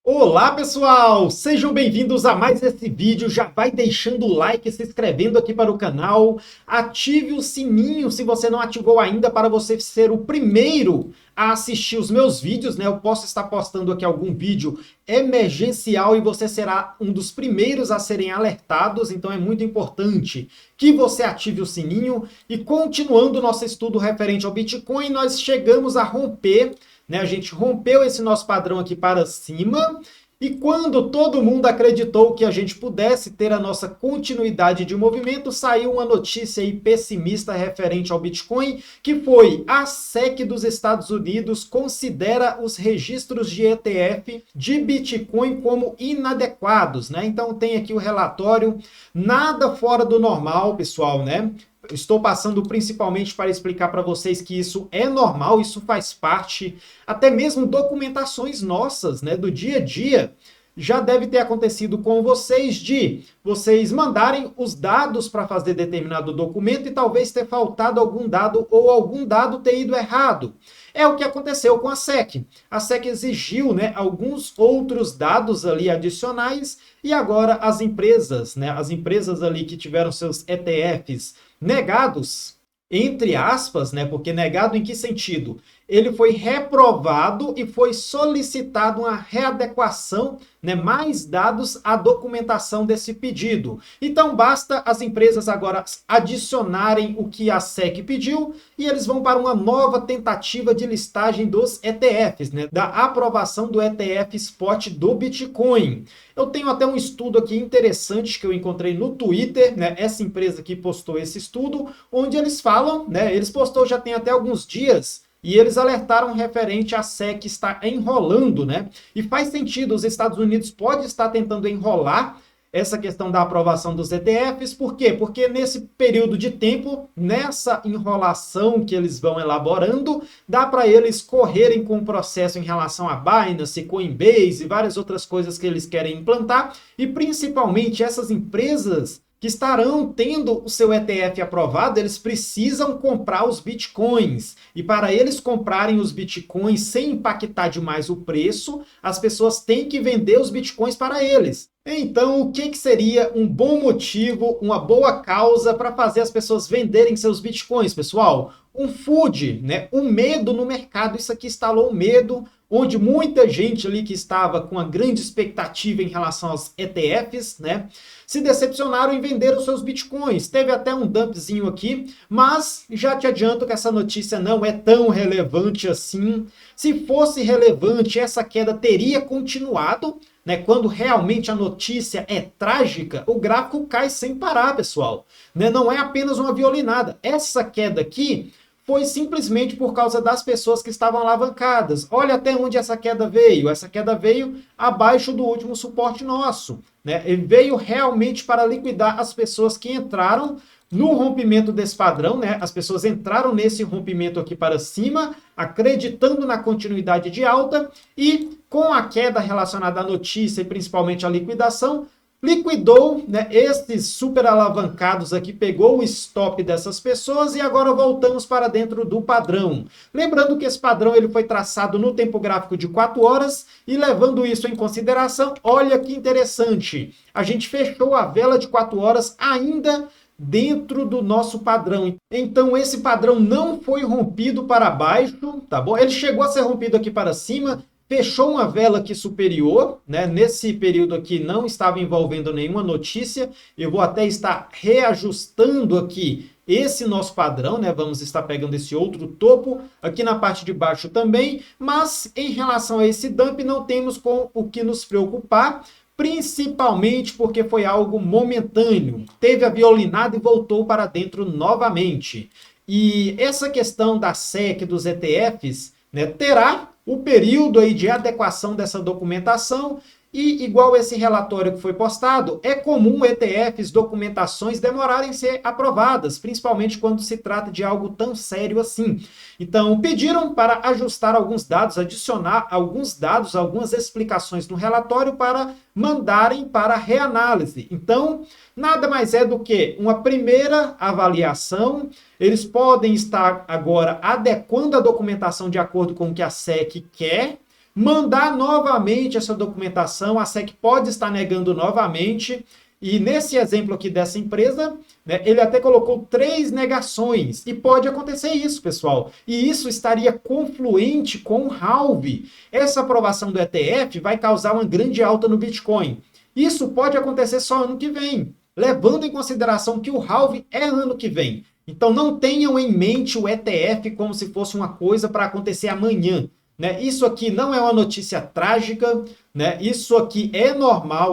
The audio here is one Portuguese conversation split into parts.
Olá pessoal, sejam bem-vindos a mais esse vídeo. Já vai deixando o like, se inscrevendo aqui para o canal, ative o sininho se você não ativou ainda para você ser o primeiro a assistir os meus vídeos, né? Eu posso estar postando aqui algum vídeo emergencial e você será um dos primeiros a serem alertados, então é muito importante que você ative o sininho. E continuando o nosso estudo referente ao Bitcoin, nós chegamos a romper, né? A gente rompeu esse nosso padrão aqui para cima, e quando todo mundo acreditou que a gente pudesse ter a nossa continuidade de movimento, saiu uma notícia aí pessimista referente ao Bitcoin, que foi: a SEC dos Estados Unidos considera os registros de ETF de Bitcoin como inadequados, né? Então tem aqui o relatório, nada fora do normal, pessoal, né? Estou passando principalmente para explicar para vocês que isso é normal, isso faz parte, até mesmo documentações nossas, né, do dia a dia. Já deve ter acontecido com vocês de vocês mandarem os dados para fazer determinado documento e talvez ter faltado algum dado ou algum dado ter ido errado. É o que aconteceu com a SEC. A SEC exigiu, né, alguns outros dados ali adicionais, e agora as empresas, né, as empresas ali que tiveram seus ETFs negados, entre aspas, né? Porque negado em que sentido? Ele foi reprovado e foi solicitado uma readequação, né, mais dados à documentação desse pedido. Então basta as empresas agora adicionarem o que a SEC pediu e eles vão para uma nova tentativa de listagem dos ETFs, né, da aprovação do ETF Spot do Bitcoin. Eu tenho até um estudo aqui interessante que eu encontrei no Twitter, né, essa empresa que postou esse estudo, onde eles falam, né, eles postou já tem até alguns dias, e eles alertaram referente à SEC estar enrolando, né? E faz sentido, os Estados Unidos pode estar tentando enrolar essa questão da aprovação dos ETFs. Por quê? Porque nesse período de tempo, nessa enrolação que eles vão elaborando, dá para eles correrem com o processo em relação a Binance, Coinbase e várias outras coisas que eles querem implantar, e principalmente essas empresas que estarão tendo o seu ETF aprovado, eles precisam comprar os bitcoins. E para eles comprarem os bitcoins sem impactar demais o preço, as pessoas têm que vender os bitcoins para eles. Então, o que seria um bom motivo, uma boa causa para fazer as pessoas venderem seus bitcoins, pessoal? Um FUD, né? Um medo no mercado. Isso aqui instalou um medo, onde muita gente ali que estava com uma grande expectativa em relação aos ETFs, né, se decepcionaram em vender os seus bitcoins. Teve até um dumpzinho aqui, mas já te adianto que essa notícia não é tão relevante assim. Se fosse relevante, essa queda teria continuado, né? Quando realmente a notícia é trágica, o gráfico cai sem parar, pessoal, né? Não é apenas uma violinada. Essa queda aqui foi simplesmente por causa das pessoas que estavam alavancadas. Olha até onde essa queda veio. Essa queda veio abaixo do último suporte nosso, né? Ele veio realmente para liquidar as pessoas que entraram no rompimento desse padrão, né? As pessoas entraram nesse rompimento aqui para cima, acreditando na continuidade de alta, e com a queda relacionada à notícia e principalmente à liquidação, liquidou, né, esses super alavancados aqui, pegou o stop dessas pessoas, e agora voltamos para dentro do padrão. Lembrando que esse padrão ele foi traçado no tempo gráfico de 4 horas, e levando isso em consideração, olha que interessante, a gente fechou a vela de 4 horas ainda dentro do nosso padrão. Então esse padrão não foi rompido para baixo, tá bom? Ele chegou a ser rompido aqui para cima, fechou uma vela aqui superior, né? Nesse período aqui não estava envolvendo nenhuma notícia. Eu vou até estar reajustando aqui esse nosso padrão, né? Vamos estar pegando esse outro topo aqui na parte de baixo também, mas em relação a esse dump não temos com o que nos preocupar, principalmente porque foi algo momentâneo. Teve a violinada e voltou para dentro novamente. E essa questão da SEC, dos ETFs, né, terá o período aí de adequação dessa documentação, e igual esse relatório que foi postado, é comum ETFs, documentações demorarem a ser aprovadas, principalmente quando se trata de algo tão sério assim. Então, pediram para ajustar alguns dados, adicionar alguns dados, algumas explicações no relatório para mandarem para reanálise. Então, nada mais é do que uma primeira avaliação. Eles podem estar agora adequando a documentação de acordo com o que a SEC quer, mandar novamente essa documentação, a SEC pode estar negando novamente. E nesse exemplo aqui dessa empresa, né, ele até colocou 3 negações. E pode acontecer isso, pessoal. E isso estaria confluente com o halve. Essa aprovação do ETF vai causar uma grande alta no Bitcoin. Isso pode acontecer só ano que vem, levando em consideração que o halve é ano que vem. Então não tenham em mente o ETF como se fosse uma coisa para acontecer amanhã. Né? Isso aqui não é uma notícia trágica, né? Isso aqui é normal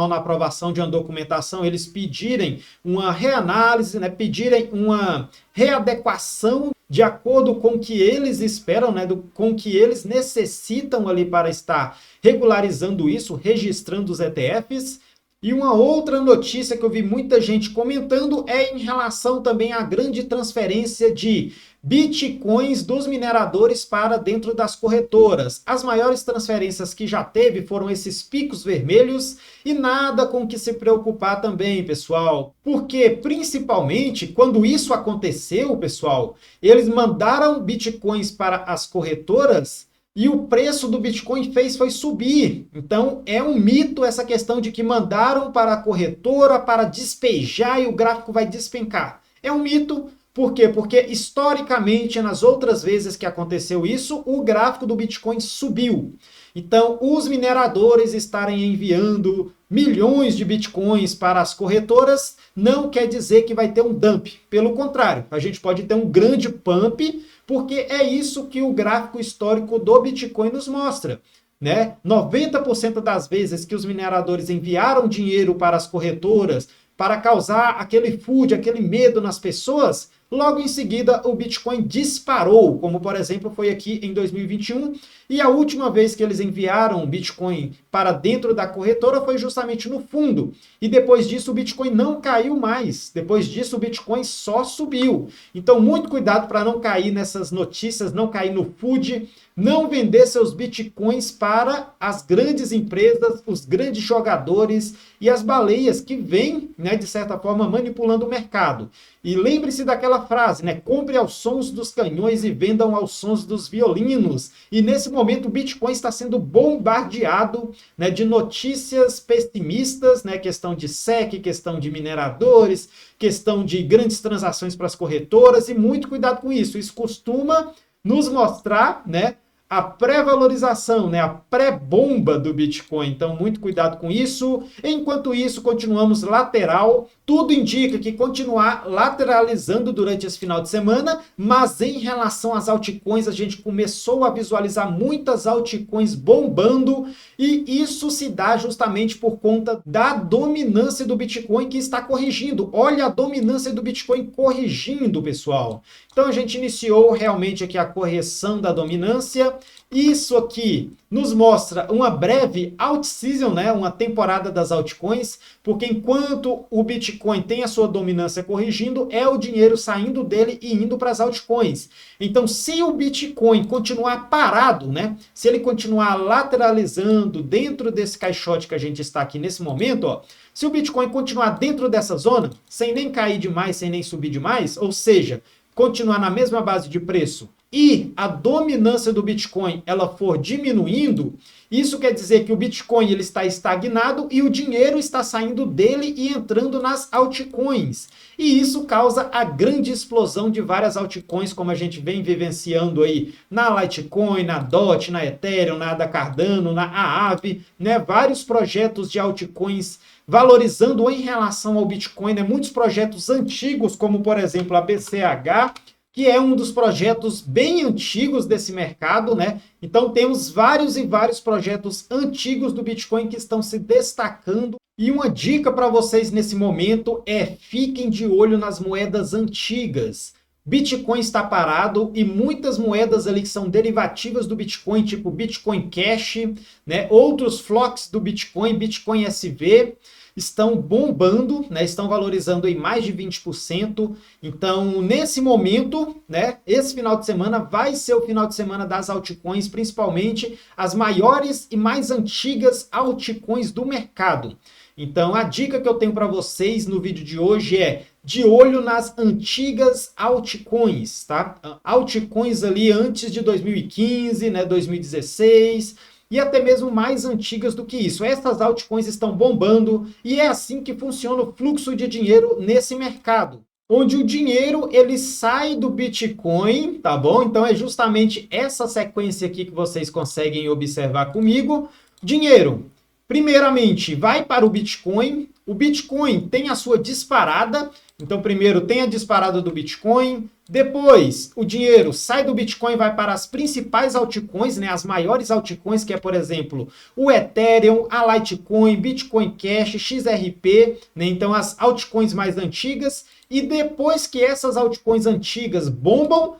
na aprovação de uma documentação eles pedirem uma reanálise, né? Pedirem uma readequação de acordo com o que eles esperam, né? Com o que eles necessitam ali para estar regularizando isso, registrando os ETFs. E uma outra notícia que eu vi muita gente comentando é em relação também à grande transferência de bitcoins dos mineradores para dentro das corretoras. As maiores transferências que já teve foram esses picos vermelhos e nada com que se preocupar também, pessoal. Porque, principalmente, quando isso aconteceu, pessoal, eles mandaram bitcoins para as corretoras e o preço do Bitcoin foi subir. Então, é um mito essa questão de que mandaram para a corretora para despejar e o gráfico vai despencar. É um mito. Por quê? Porque, historicamente, nas outras vezes que aconteceu isso, o gráfico do Bitcoin subiu. Então, os mineradores estarem enviando milhões de Bitcoins para as corretoras não quer dizer que vai ter um dump. Pelo contrário, a gente pode ter um grande pump, porque é isso que o gráfico histórico do Bitcoin nos mostra. Né? 90% das vezes que os mineradores enviaram dinheiro para as corretoras para causar aquele FUD, aquele medo nas pessoas, logo em seguida o Bitcoin disparou, como por exemplo foi aqui em 2021, e a última vez que eles enviaram Bitcoin para dentro da corretora foi justamente no fundo, e depois disso o Bitcoin não caiu mais, depois disso o Bitcoin só subiu. Então muito cuidado para não cair nessas notícias, não cair no FUD, não vender seus Bitcoins para as grandes empresas, os grandes jogadores e as baleias que vêm, né, de certa forma, manipulando o mercado. E lembre-se daquela frase, né? Compre aos sons dos canhões e vendam aos sons dos violinos. E nesse momento o Bitcoin está sendo bombardeado, né, de notícias pessimistas, né? Questão de SEC, questão de mineradores, questão de grandes transações para as corretoras, e muito cuidado com isso. Isso costuma nos mostrar, né, a pré-valorização, né, a pré-bomba do Bitcoin. Então, muito cuidado com isso. Enquanto isso, continuamos lateral. Tudo indica que continuar lateralizando durante esse final de semana, mas em relação às altcoins, a gente começou a visualizar muitas altcoins bombando, e isso se dá justamente por conta da dominância do Bitcoin que está corrigindo. Olha a dominância do Bitcoin corrigindo, pessoal. Então, a gente iniciou realmente aqui a correção da dominância. Isso aqui nos mostra uma breve alt-season, né? Uma temporada das altcoins, porque enquanto o Bitcoin tem a sua dominância corrigindo, é o dinheiro saindo dele e indo para as altcoins. Então, se o Bitcoin continuar parado, né? Se ele continuar lateralizando dentro desse caixote que a gente está aqui nesse momento, ó, se o Bitcoin continuar dentro dessa zona, sem nem cair demais, sem nem subir demais, ou seja, continuar na mesma base de preço, e a dominância do Bitcoin ela for diminuindo, isso quer dizer que o Bitcoin ele está estagnado e o dinheiro está saindo dele e entrando nas altcoins. E isso causa a grande explosão de várias altcoins, como a gente vem vivenciando aí na Litecoin, na DOT, na Ethereum, na ADA Cardano, na Aave, né? Vários projetos de altcoins valorizando em relação ao Bitcoin, né? Muitos projetos antigos, como por exemplo a BCH, que é um dos projetos bem antigos desse mercado, né? Então temos vários e vários projetos antigos do Bitcoin que estão se destacando. E uma dica para vocês nesse momento é: fiquem de olho nas moedas antigas. Bitcoin está parado e muitas moedas ali que são derivativas do Bitcoin, tipo Bitcoin Cash, né? Outros flocks do Bitcoin, Bitcoin SV, estão bombando, né? Estão valorizando em mais de 20%. Então, nesse momento, né, esse final de semana vai ser o final de semana das altcoins, principalmente as maiores e mais antigas altcoins do mercado. Então, a dica que eu tenho para vocês no vídeo de hoje é: de olho nas antigas altcoins, tá? Altcoins ali antes de 2015, né, 2016, e até mesmo mais antigas do que isso. Essas altcoins estão bombando e é assim que funciona o fluxo de dinheiro nesse mercado, onde o dinheiro ele sai do Bitcoin, tá bom? Então é justamente essa sequência aqui que vocês conseguem observar comigo. Dinheiro, primeiramente, vai para o Bitcoin. O Bitcoin tem a sua disparada. Então, primeiro tem a disparada do Bitcoin. Depois, o dinheiro sai do Bitcoin e vai para as principais altcoins, né? As maiores altcoins, que é, por exemplo, o Ethereum, a Litecoin, Bitcoin Cash, XRP, né? Então, as altcoins mais antigas. E depois que essas altcoins antigas bombam,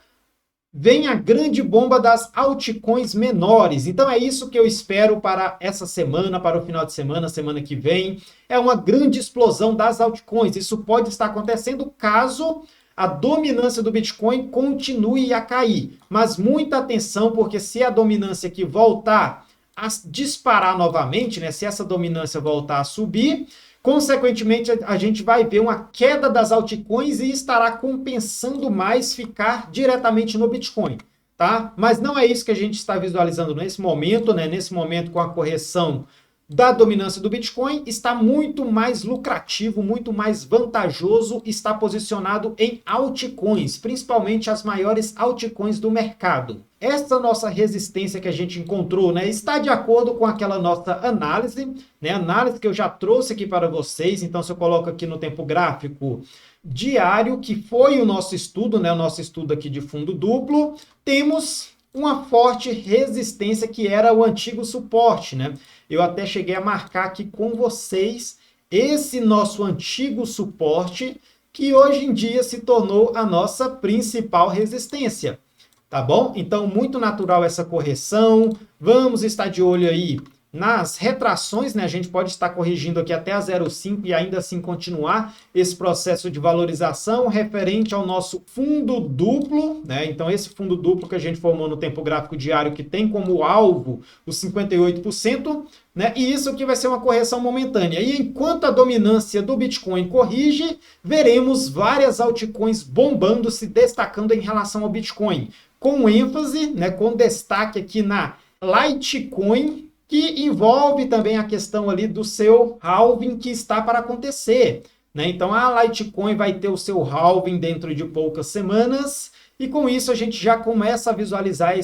vem a grande bomba das altcoins menores. Então é isso que eu espero para essa semana, para o final de semana, semana que vem. É uma grande explosão das altcoins. Isso pode estar acontecendo caso a dominância do Bitcoin continue a cair. Mas muita atenção, porque se a dominância aqui voltar a disparar novamente, né, se essa dominância voltar a subir, consequentemente, a gente vai ver uma queda das altcoins e estará compensando mais ficar diretamente no Bitcoin, tá? Mas não é isso que a gente está visualizando nesse momento, né? Nesse momento, com a correção da dominância do Bitcoin, está muito mais lucrativo, muito mais vantajoso estar posicionado em altcoins, principalmente as maiores altcoins do mercado. Essa nossa resistência que a gente encontrou, né, está de acordo com aquela nossa análise, né, análise que eu já trouxe aqui para vocês. Então, se eu coloco aqui no tempo gráfico diário, que foi o nosso estudo, né, o nosso estudo aqui de fundo duplo, temos uma forte resistência que era o antigo suporte, né? Eu até cheguei a marcar aqui com vocês esse nosso antigo suporte, que hoje em dia se tornou a nossa principal resistência. Tá bom? Então, muito natural essa correção. Vamos estar de olho aí nas retrações, né? A gente pode estar corrigindo aqui até a 0,5 e ainda assim continuar esse processo de valorização referente ao nosso fundo duplo, né? Então, esse fundo duplo que a gente formou no tempo gráfico diário, que tem como alvo os 58%, né? E isso aqui vai ser uma correção momentânea. E enquanto a dominância do Bitcoin corrige, veremos várias altcoins bombando, se destacando em relação ao Bitcoin, com ênfase, né? Com destaque aqui na Litecoin, que envolve também a questão ali do seu halving que está para acontecer, né? Então a Litecoin vai ter o seu halving dentro de poucas semanas e com isso a gente já começa a visualizar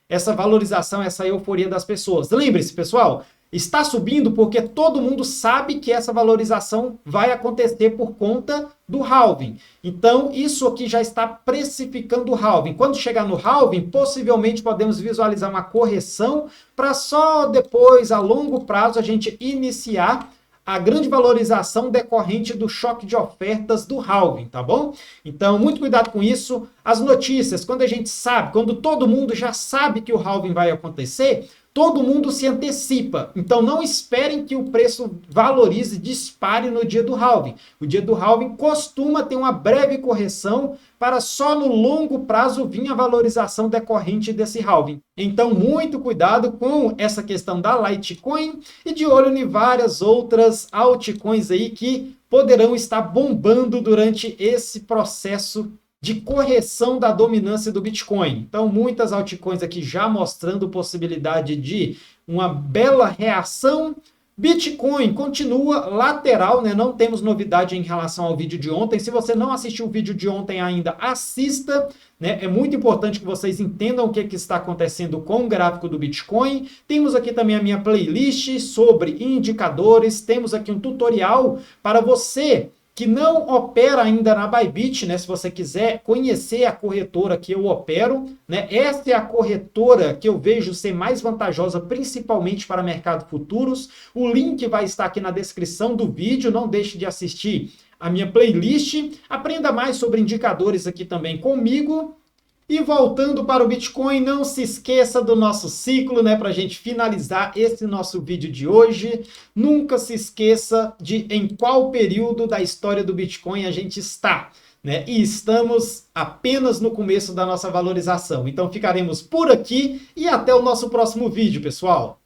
essa valorização, essa euforia das pessoas. Lembre-se, pessoal, está subindo porque todo mundo sabe que essa valorização vai acontecer por conta do halving. Então, isso aqui já está precificando o halving. Quando chegar no halving, possivelmente podemos visualizar uma correção para só depois, a longo prazo, a gente iniciar a grande valorização decorrente do choque de ofertas do halving, tá bom? Então, muito cuidado com isso. As notícias, quando a gente sabe, quando todo mundo já sabe que o halving vai acontecer, todo mundo se antecipa. Então, não esperem que o preço valorize, dispare no dia do halving. O dia do halving costuma ter uma breve correção para só no longo prazo vir a valorização decorrente desse halving. Então, muito cuidado com essa questão da Litecoin e de olho em várias outras altcoins aí que poderão estar bombando durante esse processo de correção da dominância do Bitcoin. Então, muitas altcoins aqui já mostrando possibilidade de uma bela reação. Bitcoin continua lateral, né? Não temos novidade em relação ao vídeo de ontem. Se você não assistiu o vídeo de ontem ainda, assista, né? É muito importante que vocês entendam o que está acontecendo com o gráfico do Bitcoin. Temos aqui também a minha playlist sobre indicadores. Temos aqui um tutorial para você que não opera ainda na Bybit, né? Se você quiser conhecer a corretora que eu opero, né? Essa é a corretora que eu vejo ser mais vantajosa, principalmente para mercado futuros. O link vai estar aqui na descrição do vídeo. Não deixe de assistir a minha playlist. Aprenda mais sobre indicadores aqui também comigo. E voltando para o Bitcoin, não se esqueça do nosso ciclo, né? Para a gente finalizar esse nosso vídeo de hoje. Nunca se esqueça de em qual período da história do Bitcoin a gente está, né? E estamos apenas no começo da nossa valorização. Então ficaremos por aqui e até o nosso próximo vídeo, pessoal.